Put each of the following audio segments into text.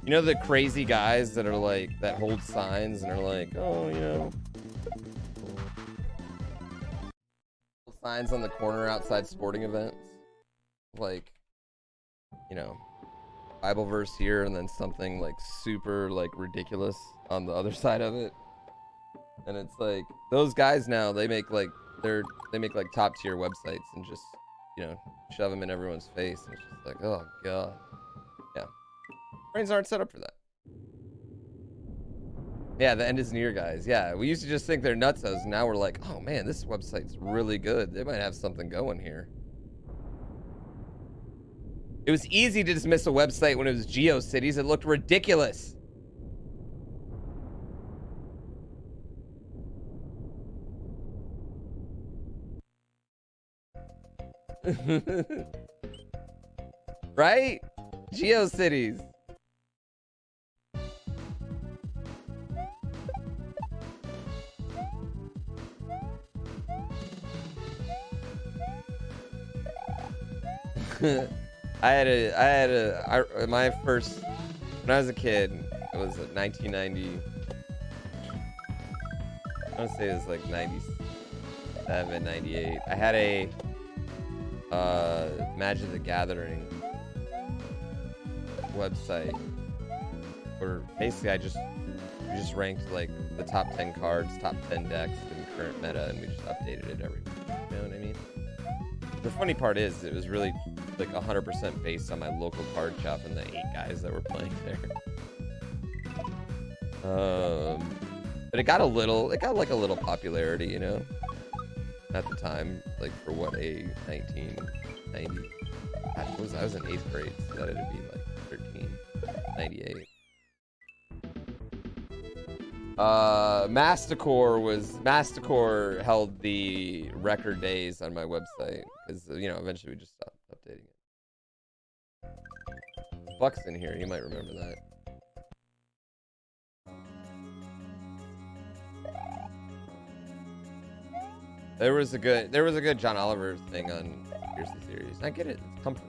You know the crazy guys that are like, that hold signs and are like, oh, you know, signs on the corner outside sporting events, like, you know, Bible verse here and then something like super like ridiculous on the other side of it. And it's like those guys now, they make like they make like top tier websites and just, you know, shove them in everyone's face, and it's just like, oh god. Yeah, brains aren't set up for that. Yeah, the end is near, guys. Yeah, we used to just think they're nutsos, and now we're like, oh man, this website's really good. They might have something going here. It was easy to dismiss a website when it was GeoCities. It looked ridiculous. Right? GeoCities. My first, when I was a kid, it was 1990. I want to say it was like 97, 98. I had a Magic the Gathering website where basically we just ranked like the top 10 cards, top 10 decks in current meta, and we just updated it every week. You know what I mean? The funny part is it was really like 100% based on my local card shop and the 8 guys that were playing there. But it got like a little popularity, you know, at the time, like for what, a 1990. I was in 8th grade, so that it'd be like 1398. Masticore held the record days on my website because, you know, eventually we just stopped updating it. Buck's in here, you might remember that. There was a good John Oliver thing on Conspiracy Theories. I get it, it's comfort.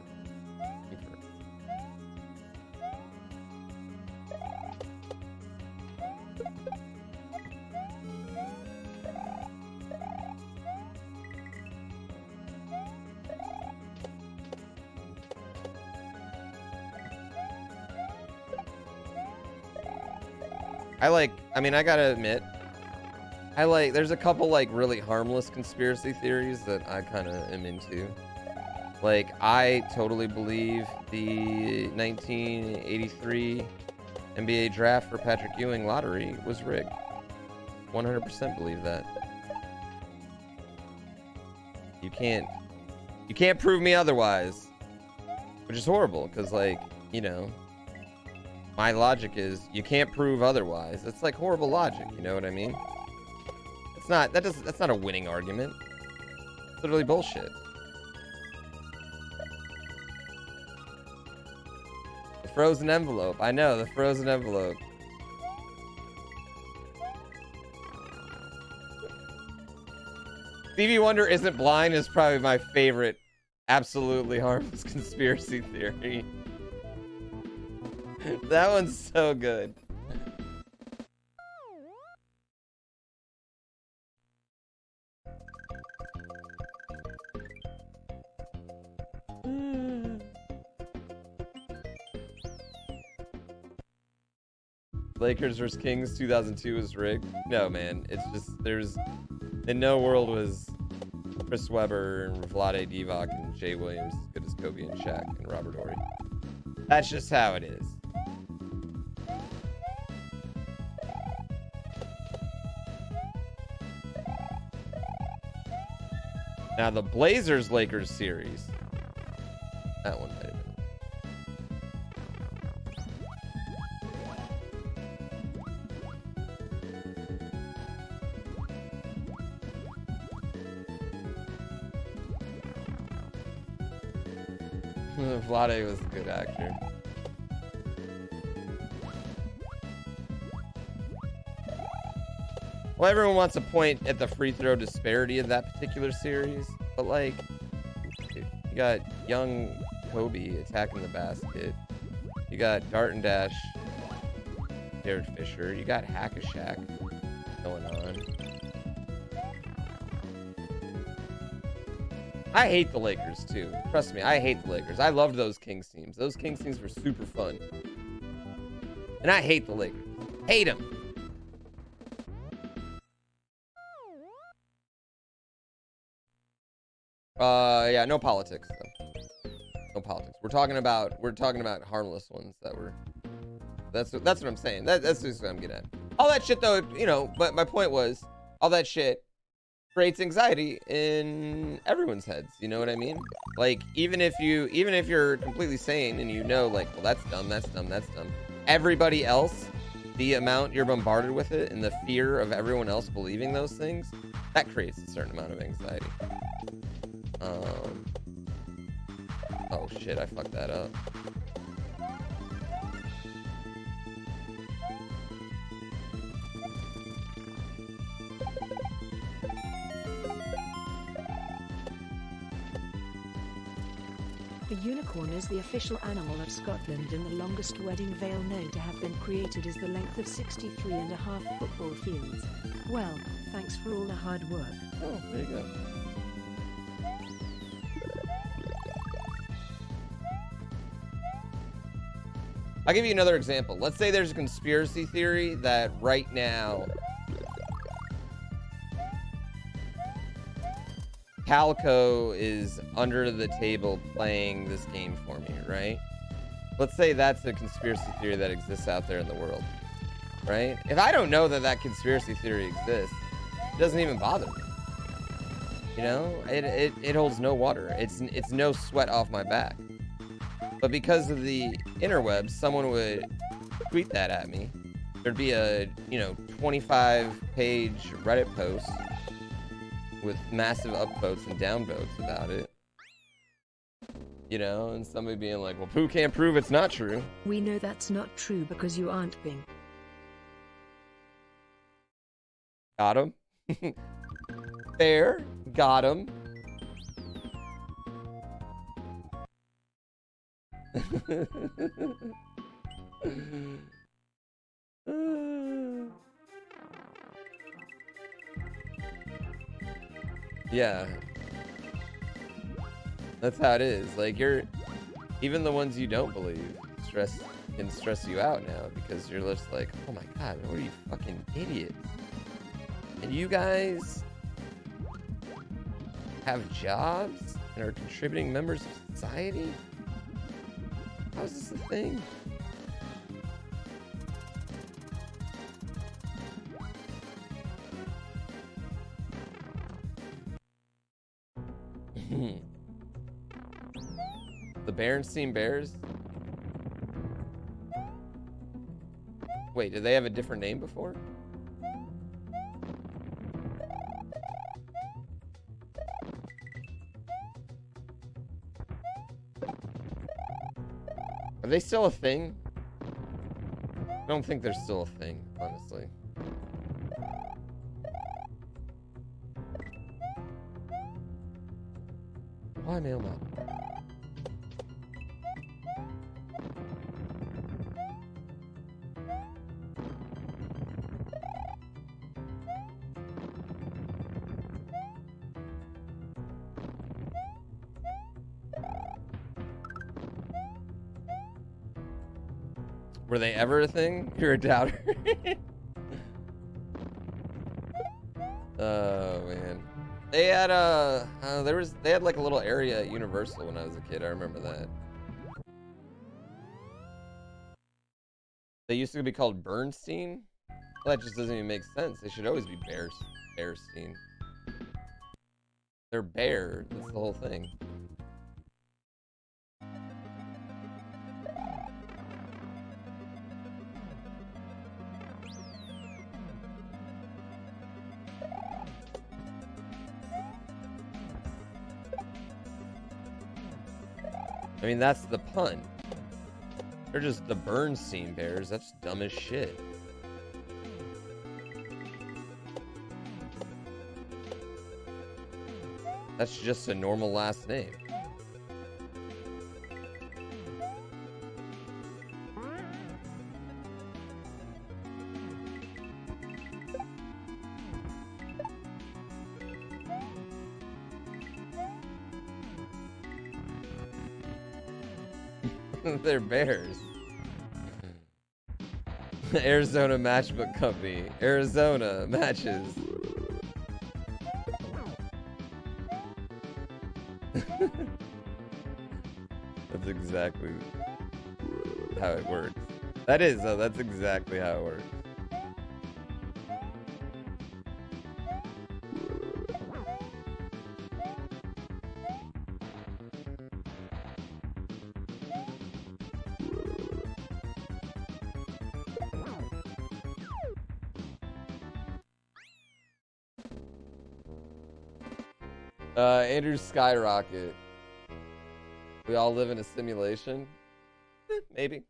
I mean, I gotta admit, there's a couple like really harmless conspiracy theories that I kind of am into. Like, I totally believe the 1983 NBA draft for Patrick Ewing lottery was rigged. 100% believe that. You can't prove me otherwise, which is horrible because, like, you know, my logic is you can't prove otherwise. It's like horrible logic, you know what I mean? It's not, that's not a winning argument. It's literally bullshit. The frozen envelope. I know, the frozen envelope. Stevie Wonder Isn't Blind is probably my favorite absolutely harmless conspiracy theory. That one's so good. Lakers vs. Kings 2002 is rigged. No, man. It's just, in no world was Chris Webber and Vlade Divac and Jay Williams as good as Kobe and Shaq and Robert Horry. That's just how it is. Now the Blazers-Lakers series. That one might have been. Vlade was a good actor. Well, everyone wants to point at the free throw disparity of that particular series, but like, you got young Kobe attacking the basket. You got Dart and Dash Jared Fisher. You got Hack-a-Shack going on. I hate the Lakers too. Trust me, I hate the Lakers. I loved those Kings teams. Those Kings teams were super fun. And I hate the Lakers. Hate them. Yeah, no politics though. No politics. We're talking about harmless ones that were. That's what I'm saying. That's just what I'm getting at. All that shit though, you know. But my point was, all that shit creates anxiety in everyone's heads. You know what I mean? Like even if you're completely sane and you know, like, well, that's dumb, that's dumb, that's dumb. Everybody else, the amount you're bombarded with it and the fear of everyone else believing those things, that creates a certain amount of anxiety. Oh shit, I fucked that up. The unicorn is the official animal of Scotland, and the longest wedding veil known to have been created is the length of 63.5 football fields. Well, thanks for all the hard work. Oh, there you go. I'll give you another example. Let's say there's a conspiracy theory that right now Calico is under the table playing this game for me, right? Let's say that's a conspiracy theory that exists out there in the world, right? If I don't know that that conspiracy theory exists, it doesn't even bother me. You know, it holds no water. It's no sweat off my back. But because of the interwebs, someone would tweet that at me. There'd be a, 25-page Reddit post with massive upvotes and downvotes about it. And somebody being like, well, Pooh can't prove it's not true. We know that's not true because you aren't Bing. Got him. Fair. Got him. Yeah. That's how it is. Like, even the ones you don't believe can stress you out now because you're just like, oh my god, what are you fucking idiots? And you guys have jobs and are contributing members of society? How is this a thing? The Berenstein Bears? Wait, did they have a different name before? Are they still a thing? I don't think they're still a thing, honestly. Why mailman? Were they ever a thing? You're a doubter. Oh man, they had they had like a little area at Universal when I was a kid. I remember that. They used to be called Bernstein. Well, that just doesn't even make sense. They should always be Bearstein. They're bear. That's the whole thing. I mean, that's the pun. They're just the Berenstein Bears. That's dumb as shit. That's just a normal last name. They're bears. Arizona Matchbook Company. Arizona matches. That's exactly how it works. That is, though. That's exactly how it works. Andrew Skyrocket. We all live in a simulation? Maybe.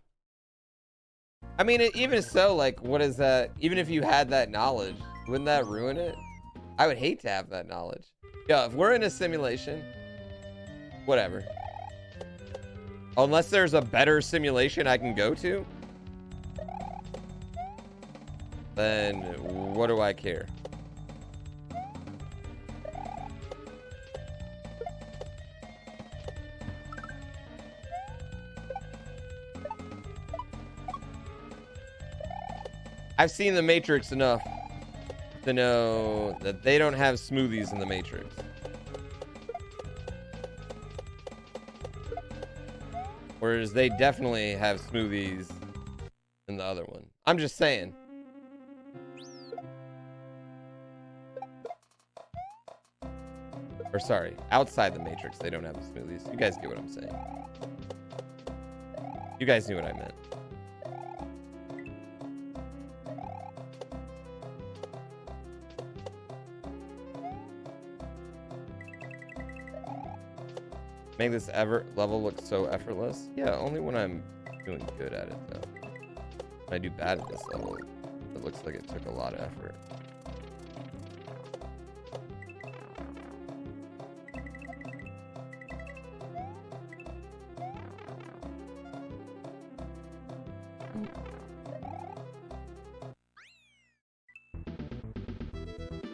I mean, even so, like, what is that? Even if you had that knowledge, wouldn't that ruin it? I would hate to have that knowledge. Yeah, if we're in a simulation, whatever. Unless there's a better simulation I can go to, then what do I care? I've seen The Matrix enough to know that they don't have smoothies in The Matrix. Whereas they definitely have smoothies in the other one. I'm just saying. Or sorry, outside The Matrix, they don't have the smoothies. You guys get what I'm saying. You guys knew what I meant. Make this level look so effortless? Yeah, only when I'm doing good at it, though. When I do bad at this level, it looks like it took a lot of effort.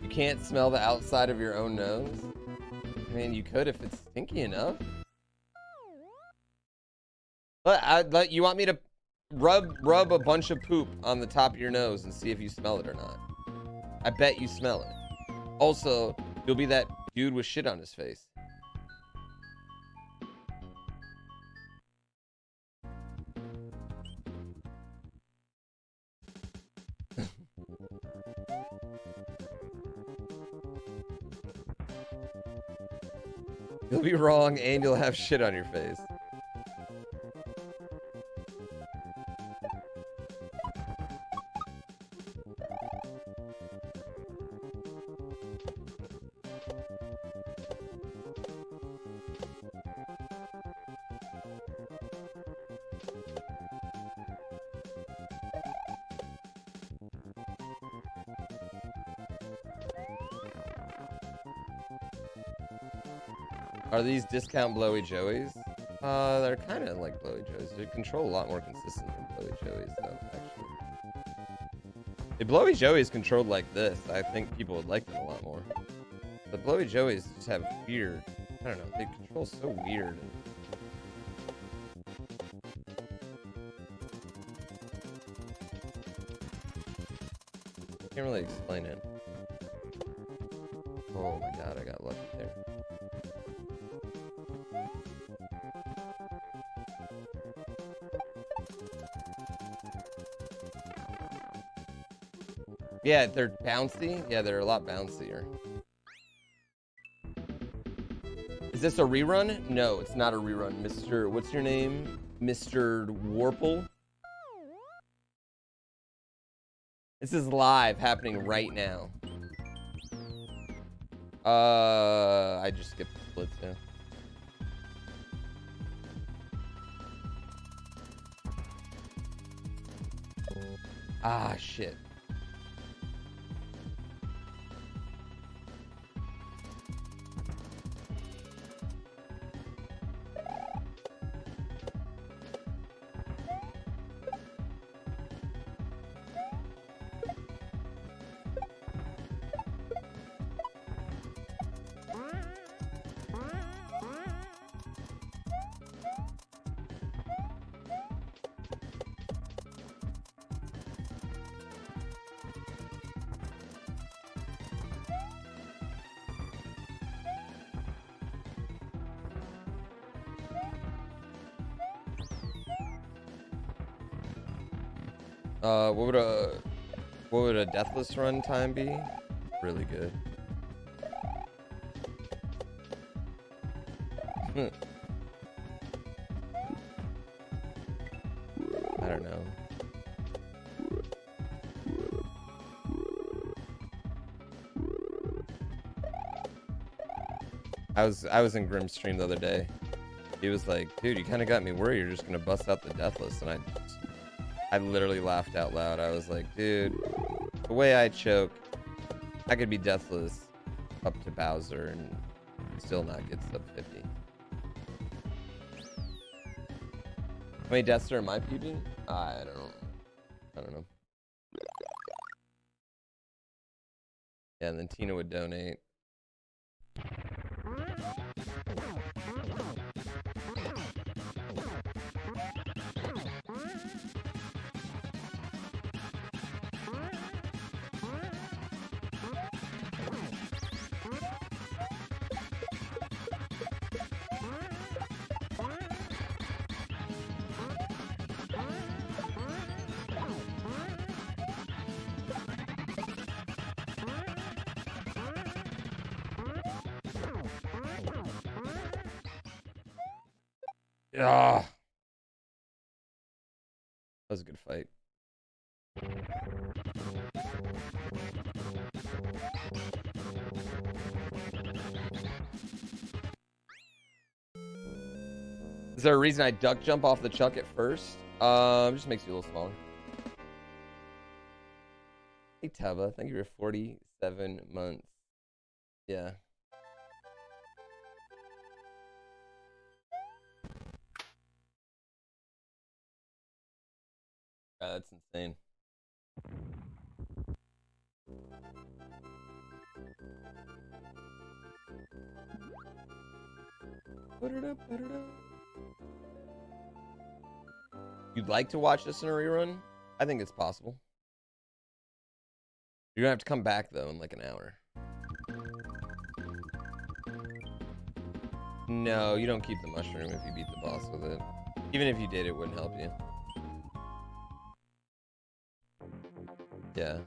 You can't smell the outside of your own nose? I mean, you could if it's stinky enough. But you want me to rub a bunch of poop on the top of your nose and see if you smell it or not? I bet you smell it. Also, you'll be that dude with shit on his face. You'll be wrong and you'll have shit on your face. Are these discount Blowy Joeys? They're kind of like Blowy Joeys. They control a lot more consistent than Blowy Joeys, though, actually. If Blowy Joey is controlled like this, I think people would like them a lot more. But Blowy Joeys just have weird, I don't know, they control so weird. Can't really explain it. Oh my god, I got lucky there. Yeah, they're bouncy. Yeah, they're a lot bouncier. Is this a rerun? No, it's not a rerun. Mr. What's your name? Mr. Warple? This is live, happening right now. I just skipped the splits, yeah. Ah, shit. What would a deathless run time be? Really good. I don't know. I was in Grim's stream the other day. He was like, dude, you kind of got me worried you're just gonna bust out the deathless, and I literally laughed out loud. I was like, dude, the way I choke, I could be deathless up to Bowser and still not get sub 50. How many deaths are in my PB? I don't know. Yeah, and then Tina would donate. Ah, that was a good fight. Is there a reason I duck jump off the chuck at first? Just makes you a little smaller. Hey Taba, thank you for 47 months. Yeah. That's insane. You'd like to watch this in a rerun? I think it's possible. You're gonna have to come back though in like an hour. No, you don't keep the mushroom if you beat the boss with it. Even if you did, it wouldn't help you. Yeah.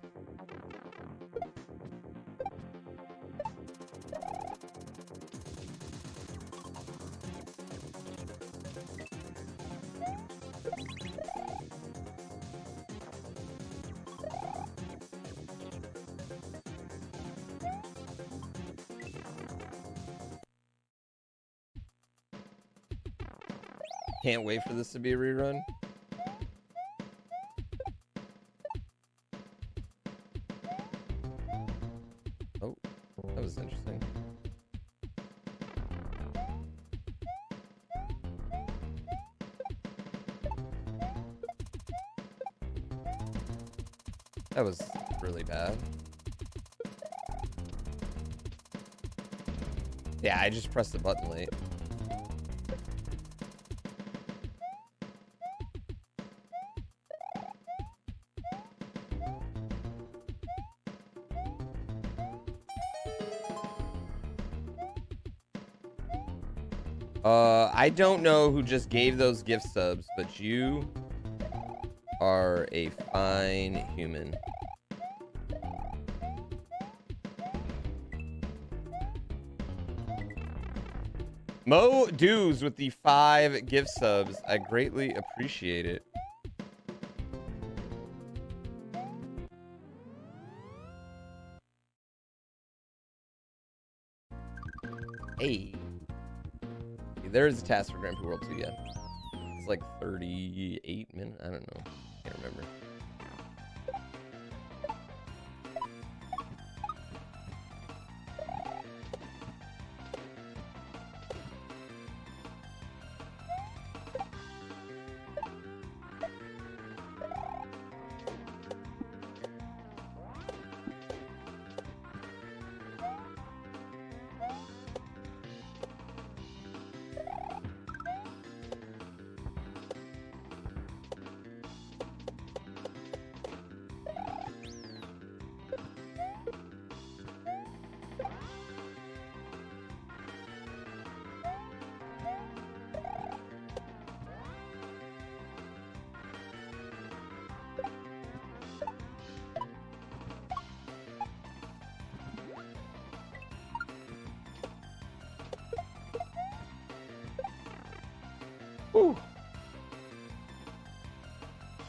Can't wait for this to be a rerun. Oh, that was interesting. That was really bad. Yeah, I just pressed the button late. I don't know who just gave those gift subs, but you are a fine human. Mo Dews with the 5 gift subs. I greatly appreciate it. Hey. There is a task for GrandPOOBear World 2, yeah. It's like 38 minutes. I don't know. Can't remember.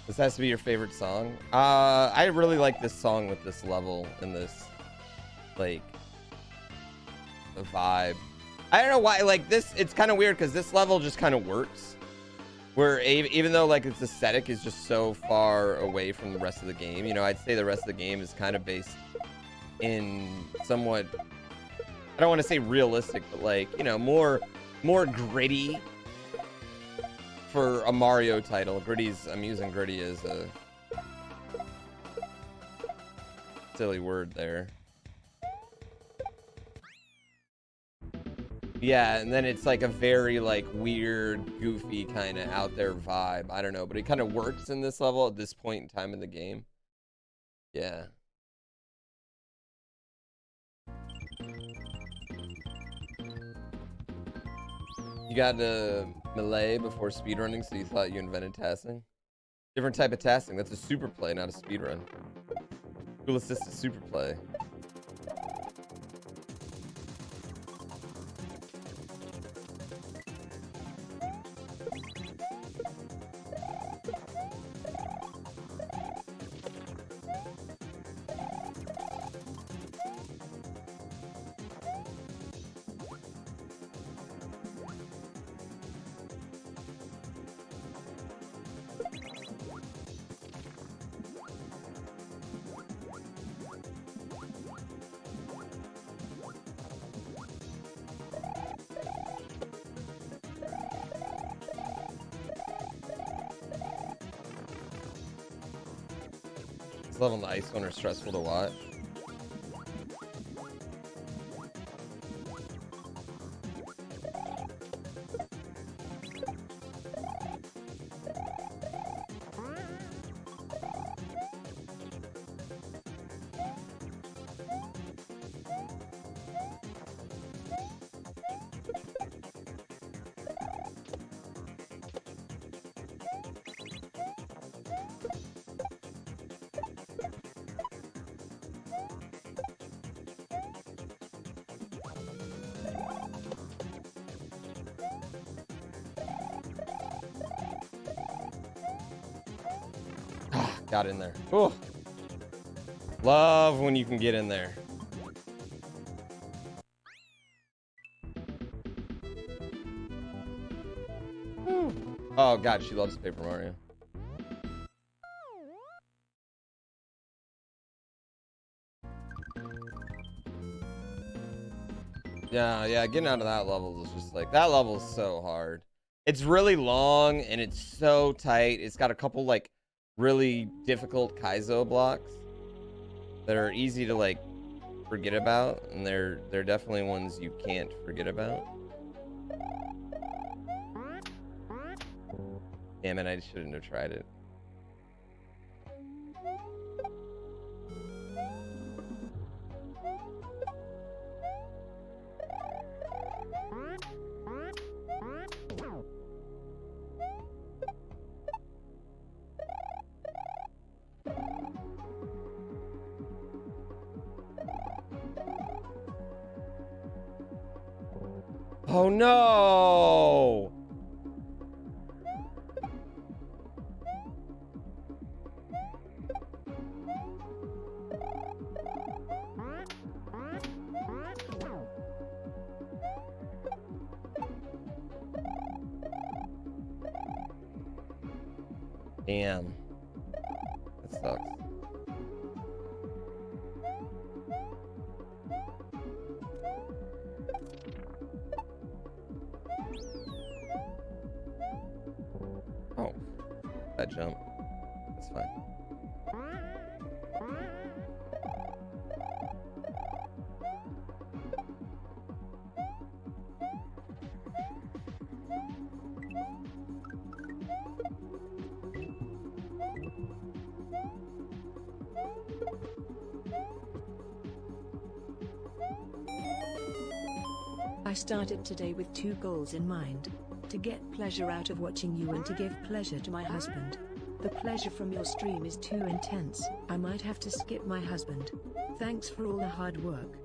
This has to be your favorite song. I really like this song with this level and this, like, the vibe. I don't know why, like, this, it's kind of weird because this level just kind of works. Where even though, like, its aesthetic is just so far away from the rest of the game, you know, I'd say the rest of the game is kind of based in somewhat, I don't want to say realistic, but, like, you know, more gritty for a Mario title. Gritty's, I'm using gritty as a silly word there. Yeah, and then it's like a very, like, weird, goofy kind of out there vibe. I don't know, but it kind of works in this level at this point in time in the game. Yeah. You got melee before speedrunning, so you thought you invented tasking? Different type of tasking. That's a super play, not a speedrun. Cool assisted super play. This level in the ice one are stressful to watch. Got in there. Ooh. Love when you can get in there. Ooh. Oh god, she loves Paper Mario. Yeah, getting out of that level is just like, that level is so hard. It's really long and it's so tight. It's got a couple like really difficult Kaizo blocks that are easy to like forget about, and they're definitely ones you can't forget about. Damn it, I shouldn't have tried it. Oh no! Damn. That sucks. Oh, that jump. That's fine. I started today with 2 goals in mind. To get pleasure out of watching you and to give pleasure to my husband. The pleasure from your stream is too intense, I might have to skip my husband. Thanks for all the hard work.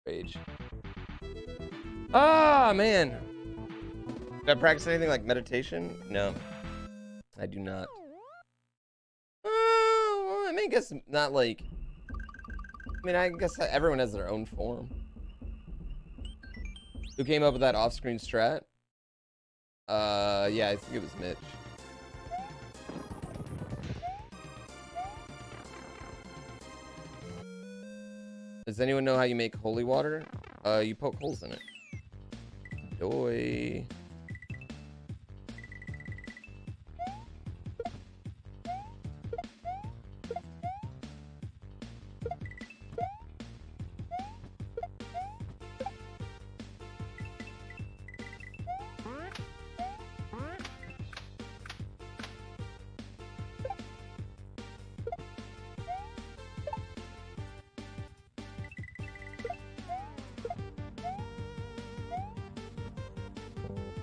Rage. Ah, man. Did I practice anything like meditation? No, I do not. Well, I mean, I guess not like. I mean, I guess everyone has their own form. Who came up with that off-screen strat? Yeah, I think it was Mitch. Does anyone know how you make holy water? You poke holes in it. Doy.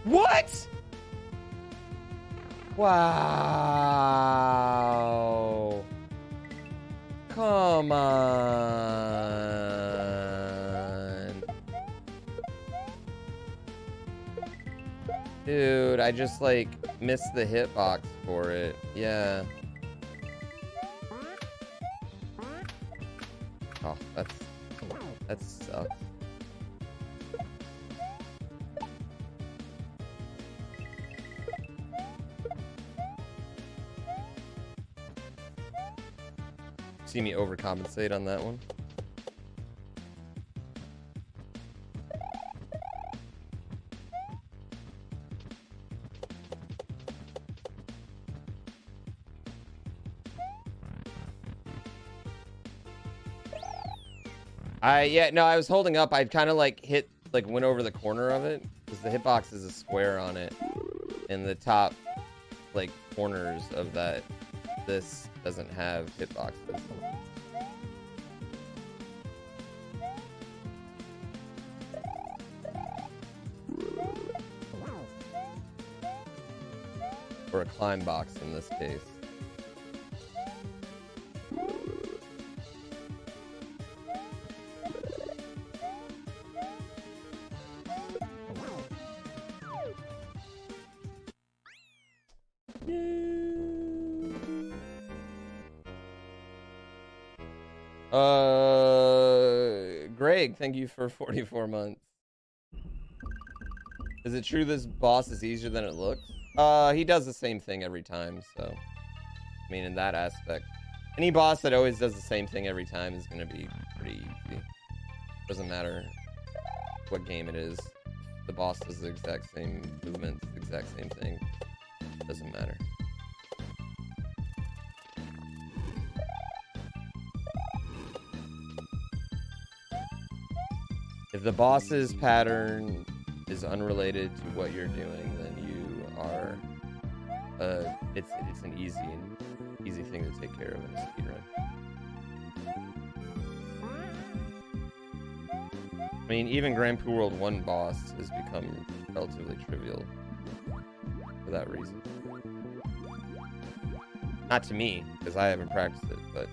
What? Wow. Come on. Dude, I just like missed the hitbox for it. Yeah. Oh, that sucks. See me overcompensate on that one. I was holding up. I kind of like went over the corner of it because the hitbox is a square on it, and the top like corners of that. This doesn't have hitboxes. Or a climb box in this case. Greg, thank you for 44 months. Is it true this boss is easier than it looks? He does the same thing every time, so I mean, in that aspect, any boss that always does the same thing every time is gonna be pretty easy. Doesn't matter what game it is. The boss does the exact same movements, the exact same thing. Doesn't matter. If the boss's pattern is unrelated to what you're doing, then you are, it's an easy thing to take care of in a speedrun. I mean, even GrandPOOBear World 1 boss has become relatively trivial for that reason. Not to me, because I haven't practiced it, but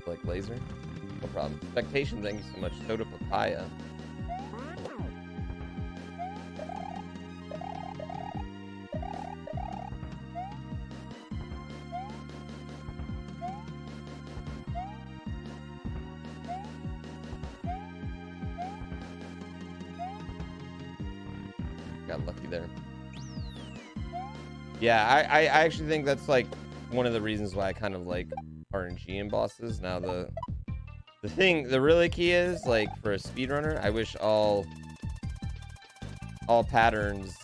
like Laser, no problem. Expectation, thank you so much. Soda Papaya. Got lucky there. Yeah, I actually think that's like one of the reasons why I kind of like RNG in bosses. Now the really key is, like, for a speedrunner, I wish all patterns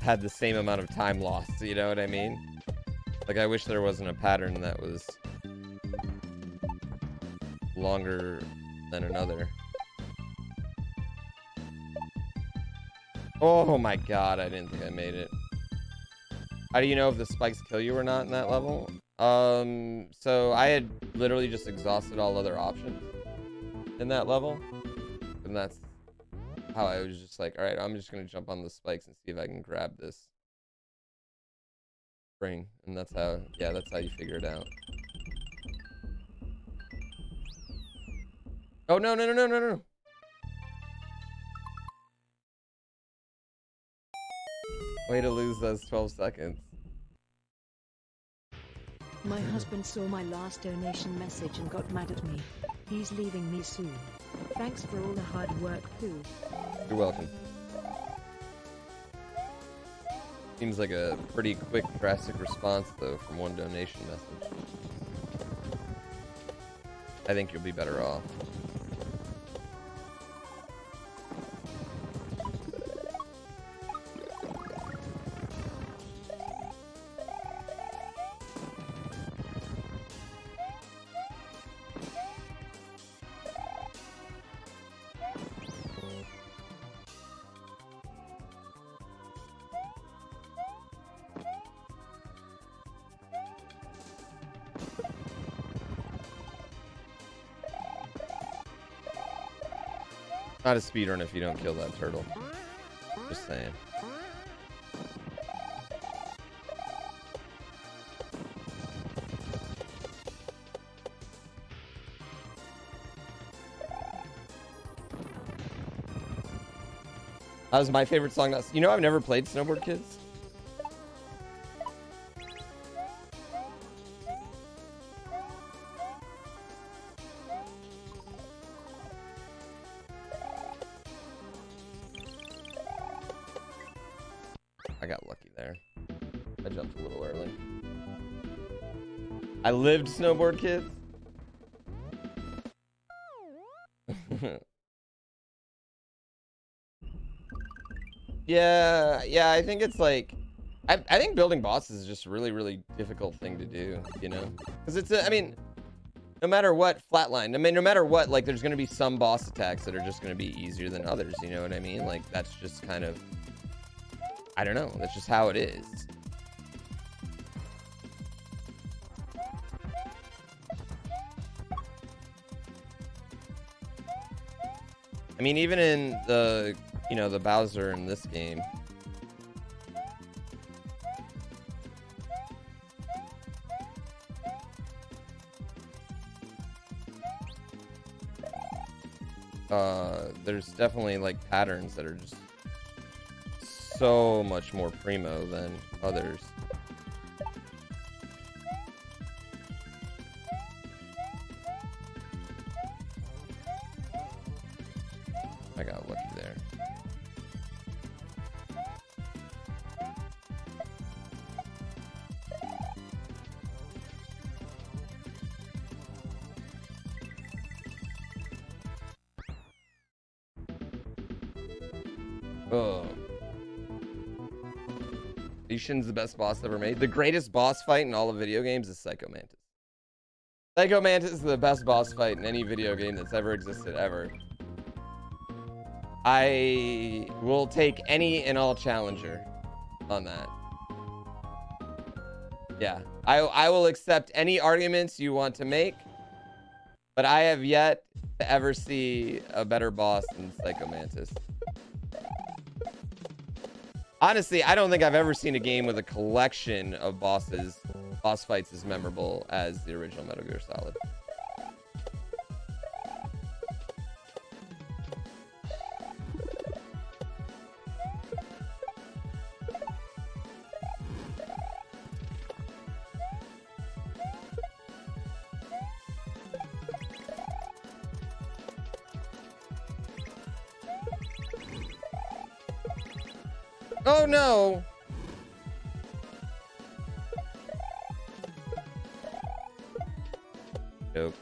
had the same amount of time lost, you know what I mean? Like, I wish there wasn't a pattern that was longer than another. Oh my god, I didn't think I made it. How do you know if the spikes kill you or not in that level? So I had literally just exhausted all other options in that level. And that's how I was just like, alright, I'm just gonna jump on the spikes and see if I can grab this spring. And that's how, yeah, that's how you figure it out. Oh, no, no, no, no, no, no. Way to lose those 12 seconds. My husband saw my last donation message and got mad at me. He's leaving me soon. Thanks for all the hard work, Pooh. You're welcome. Seems like a pretty quick, drastic response, though, from one donation message. I think you'll be better off. Not a speedrun if you don't kill that turtle. Just saying. That was my favorite song. You know, I've never played Snowboard Kids. I got lucky there. I jumped a little early. I lived Snowboard Kids. Yeah, I think it's like, I think building bosses is just a really, really difficult thing to do, you know? Because it's, I mean, no matter what, flatline, I mean, no matter what, like, there's going to be some boss attacks that are just going to be easier than others, you know what I mean? Like, that's just kind of, I don't know, that's just how it is. I mean, even in the, you know, the Bowser in this game, there's definitely like patterns that are just so much more primo than others. I got lucky there. Oh. Ishin's the best boss ever made. The greatest boss fight in all of video games is Psycho Mantis. Psycho Mantis is the best boss fight in any video game that's ever existed, ever. I will take any and all challenger on that. Yeah, I will accept any arguments you want to make, but I have yet to ever see a better boss than Psycho Mantis. Honestly, I don't think I've ever seen a game with a collection of boss fights as memorable as the original Metal Gear Solid. Oh no! Nope.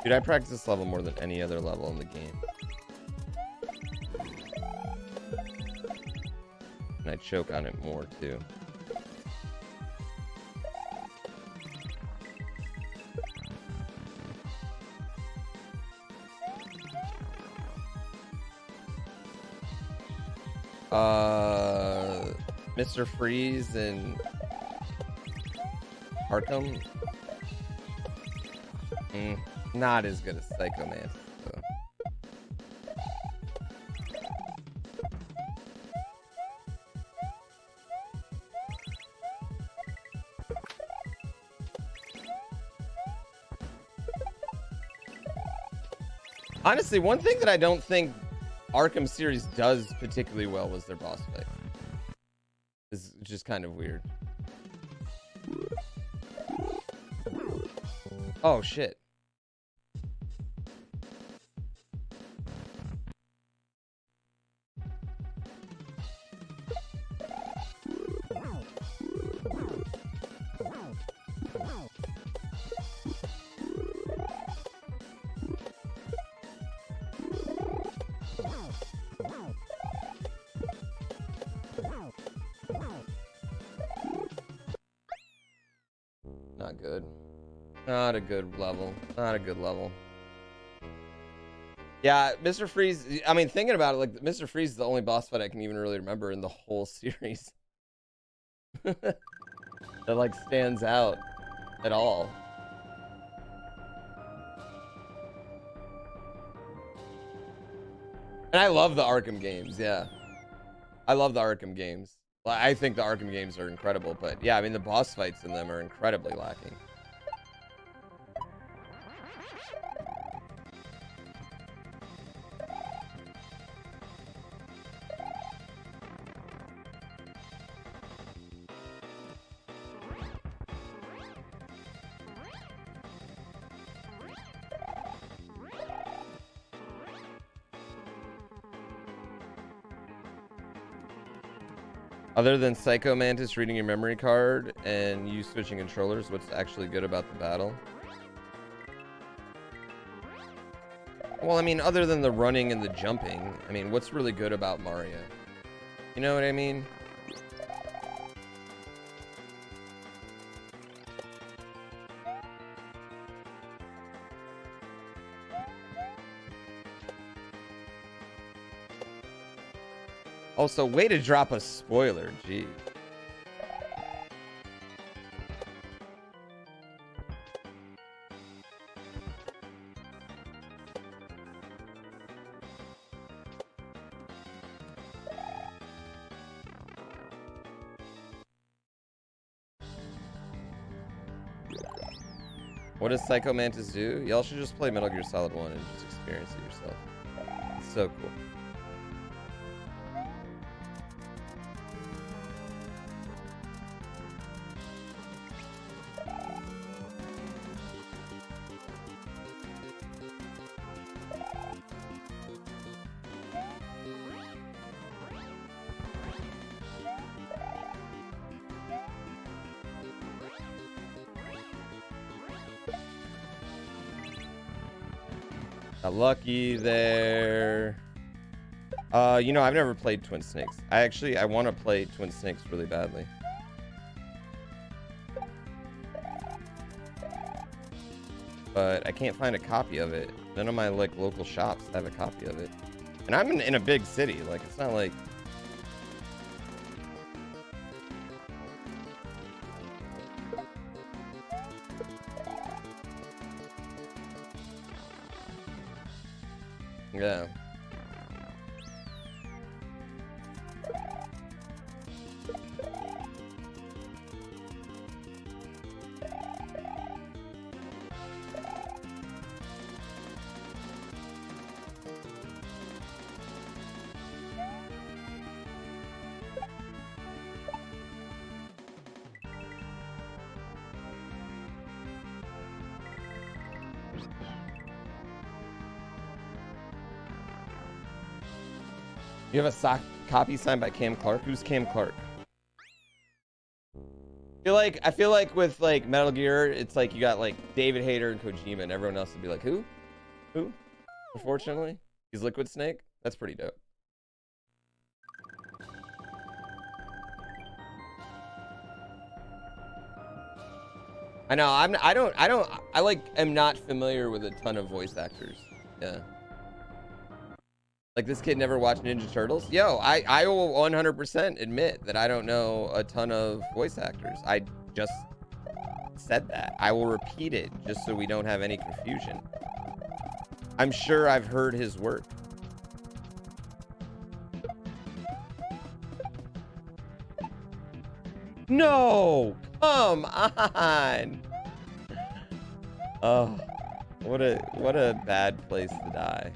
Dude, I practice this level more than any other level in the game. And I choke on it more too. Mr. Freeze and Arkham. Not as good as Psycho Mantis, though. Honestly, one thing that I don't think Arkham series does particularly well was their boss fight. It's just kind of weird. Oh shit. Not good. Not a good level. Not a good level. Yeah, Mr. Freeze, I mean, thinking about it, like, Mr. Freeze is the only boss fight I can even really remember in the whole series. That, like, stands out at all. And I love the Arkham games, yeah. I love the Arkham games. I think the Arkham games are incredible, but yeah, I mean, the boss fights in them are incredibly lacking. Other than Psycho Mantis reading your memory card and you switching controllers, what's actually good about the battle? Well, I mean, other than the running and the jumping, I mean, what's really good about Mario? You know what I mean? Also, way to drop a spoiler, gee. What does Psycho Mantis do? Y'all should just play Metal Gear Solid 1 and just experience it yourself. It's so cool. Lucky there. You know, I've never played Twin Snakes. I want to play Twin Snakes really badly. But I can't find a copy of it. None of my like local shops have a copy of it. And I'm in a big city. Like, it's not like... Yeah. You have a copy signed by Cam Clark? Who's Cam Clark? I feel like with like Metal Gear, it's like you got like David Hayter and Kojima, and everyone else would be like, who? Who? Unfortunately, he's Liquid Snake. That's pretty dope. I know. I am not familiar with a ton of voice actors. Yeah. Like, this kid never watched Ninja Turtles? Yo, I will 100% admit that I don't know a ton of voice actors. I just said that. I will repeat it just so we don't have any confusion. I'm sure I've heard his work. No! Come on! Oh, What a bad place to die.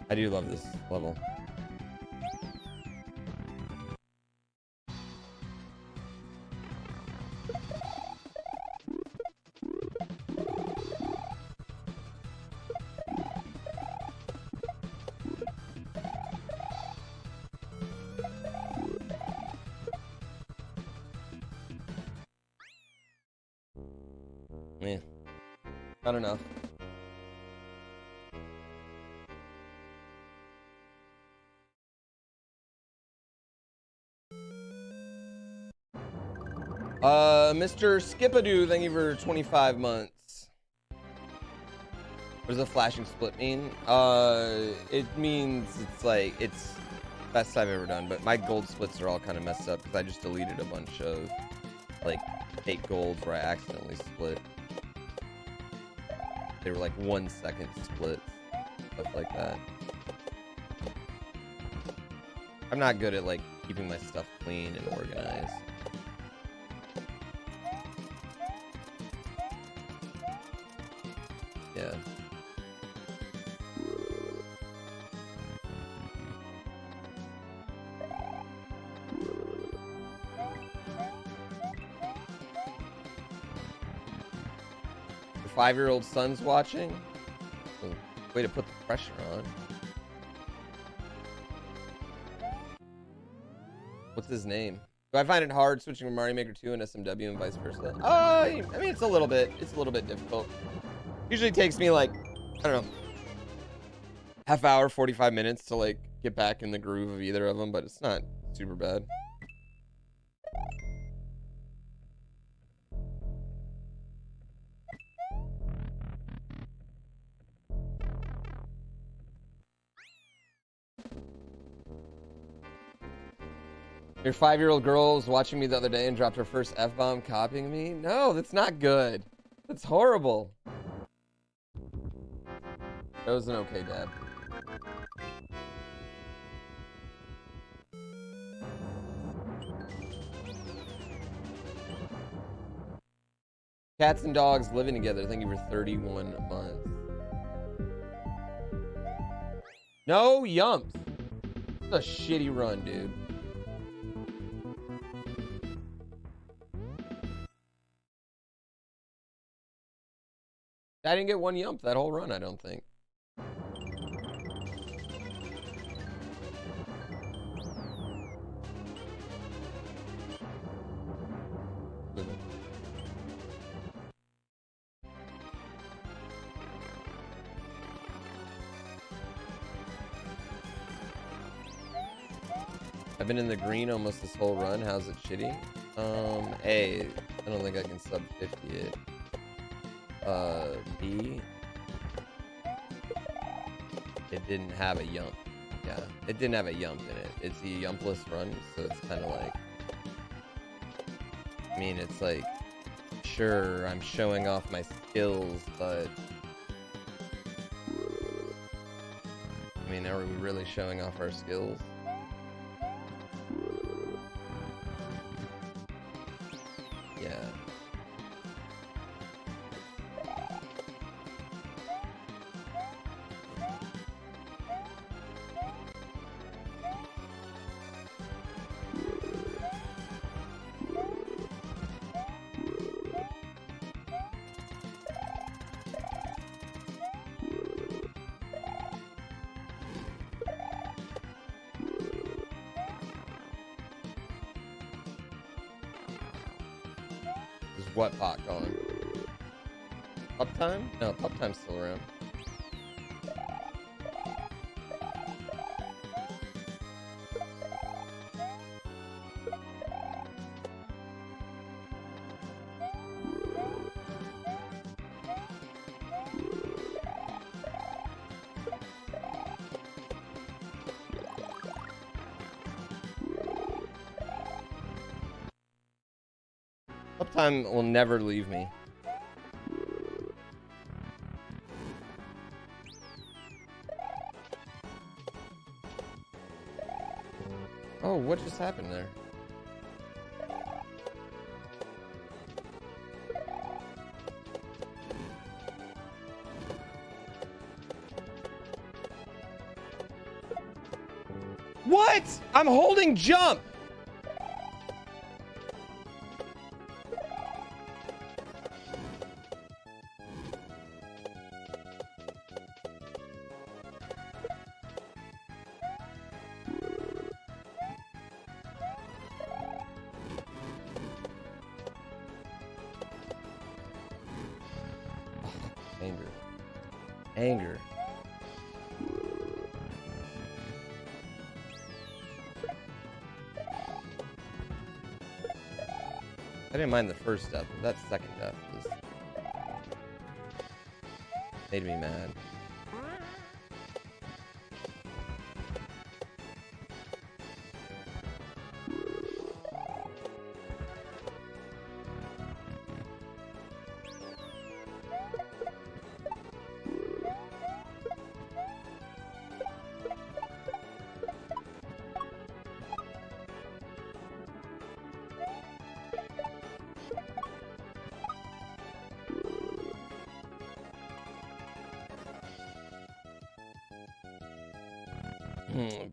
I do love this level. Yeah, not enough. Mr. Skipadoo, thank you for 25 months. What does a flashing split mean? It means it's like, it's best I've ever done, but my gold splits are all kind of messed up because I just deleted a bunch of, like, fake golds where I accidentally split. They were like 1 second splits, stuff like that. I'm not good at, like, keeping my stuff clean and organized. Yeah. Your 5-year-old son's watching? Way to put the pressure on. What's his name? Do I find it hard switching from Mario Maker 2 and SMW and vice versa? I mean, it's a little bit difficult. Usually takes me like, I don't know, half hour, 45 minutes to like get back in the groove of either of them, but it's not super bad. Your 5-year-old girl was watching me the other day and dropped her first F-bomb copying me? No, that's not good. That's horrible. That was an okay dad. Cats and dogs living together. Thank you for 31 months. No yumps. It's a shitty run, dude. I didn't get one yump that whole run, I don't think. I've been in the green almost this whole run. How's it shitty? A, I don't think I can sub 50 it. B, it didn't have a yump. Yeah, it didn't have a yump in it. It's a yumpless run, so it's kind of like, I mean, it's like, sure, I'm showing off my skills, but I mean, are we really showing off our skills? Yeah. What pot going? Pup time? No, pup time's still around. Uptime will never leave me. Oh, what just happened there? What? I'm holding jump. Anger. I didn't mind the first death, but that second death was made me mad.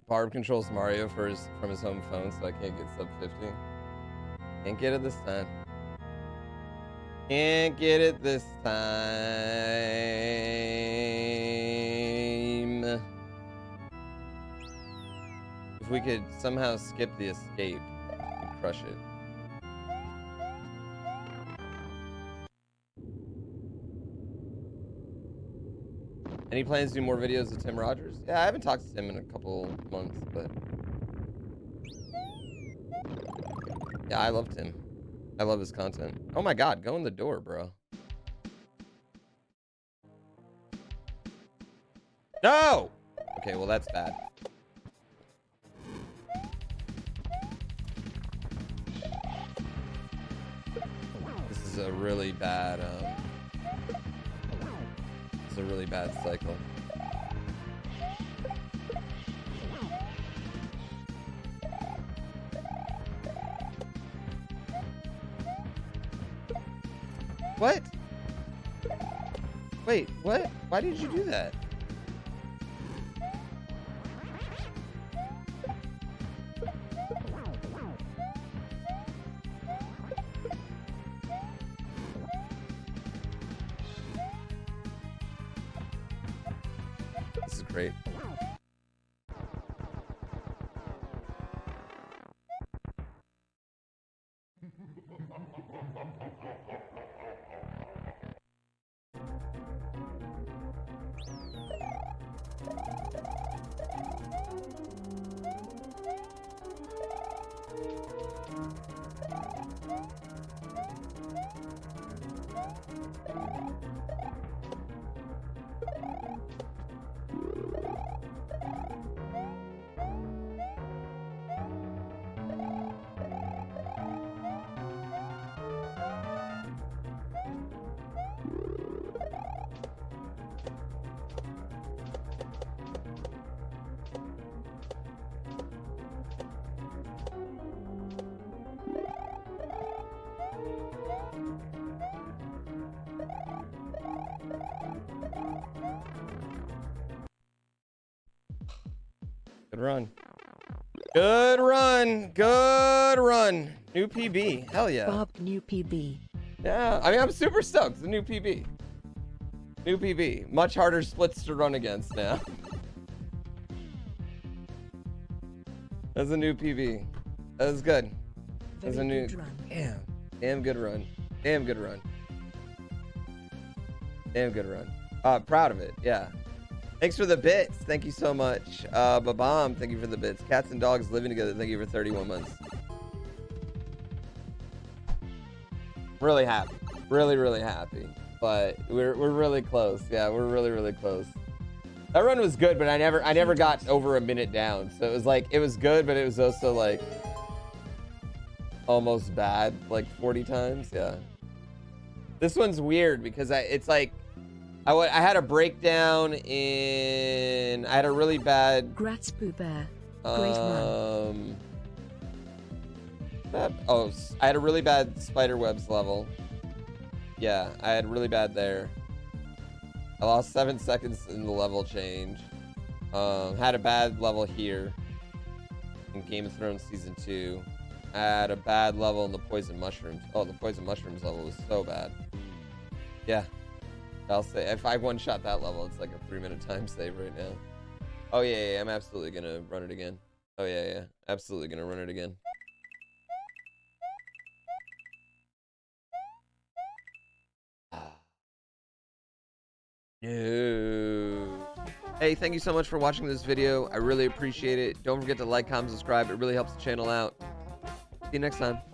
Barb controls Mario from his home phone, so I can't get sub 50. Can't get it this time. Can't get it this time. If we could somehow skip the escape, we'd crush it. Any plans to do more videos with Tim Rogers? Yeah, I haven't talked to Tim in a couple months, but yeah, I love Tim. I love his content. Oh my god, go in the door, bro. No! Okay, well that's bad. This is a really bad, it's a really bad cycle. What? Wait, what? Why did you do that? This is great. Good run. Good run. Good run. New PB. Hell yeah. Bob, new PB. Yeah, I mean, I'm super stoked. It's a new PB. New PB. Much harder splits to run against now. That's a new PB. That was good. That's a new... Good run. Damn good run. Damn good run. Damn good run. Proud of it. Yeah. Thanks for the bits. Thank you so much. Babam, thank you for the bits. Cats and dogs living together. Thank you for 31 months. Really happy. Really, really happy. But we're really close. Yeah, we're really, really close. That run was good, but I never got over a minute down. So it was like, it was good, but it was also like almost bad, like 40 times. Yeah. This one's weird because it's like, I had a breakdown in, I had a really bad. GrandPOOBear. Great run. I had a really bad spider webs level. Yeah, I had really bad there. I lost 7 seconds in the level change. Had a bad level here in Game of Thrones Season 2. I had a bad level in the Poison Mushrooms. Oh, the Poison Mushrooms level was so bad. Yeah. I'll say, if I one-shot that level, it's like a 3-minute time save right now. Oh, yeah, I'm absolutely going to run it again. Oh, yeah. Absolutely going to run it again. No. Hey, thank you so much for watching this video. I really appreciate it. Don't forget to like, comment, subscribe. It really helps the channel out. See you next time.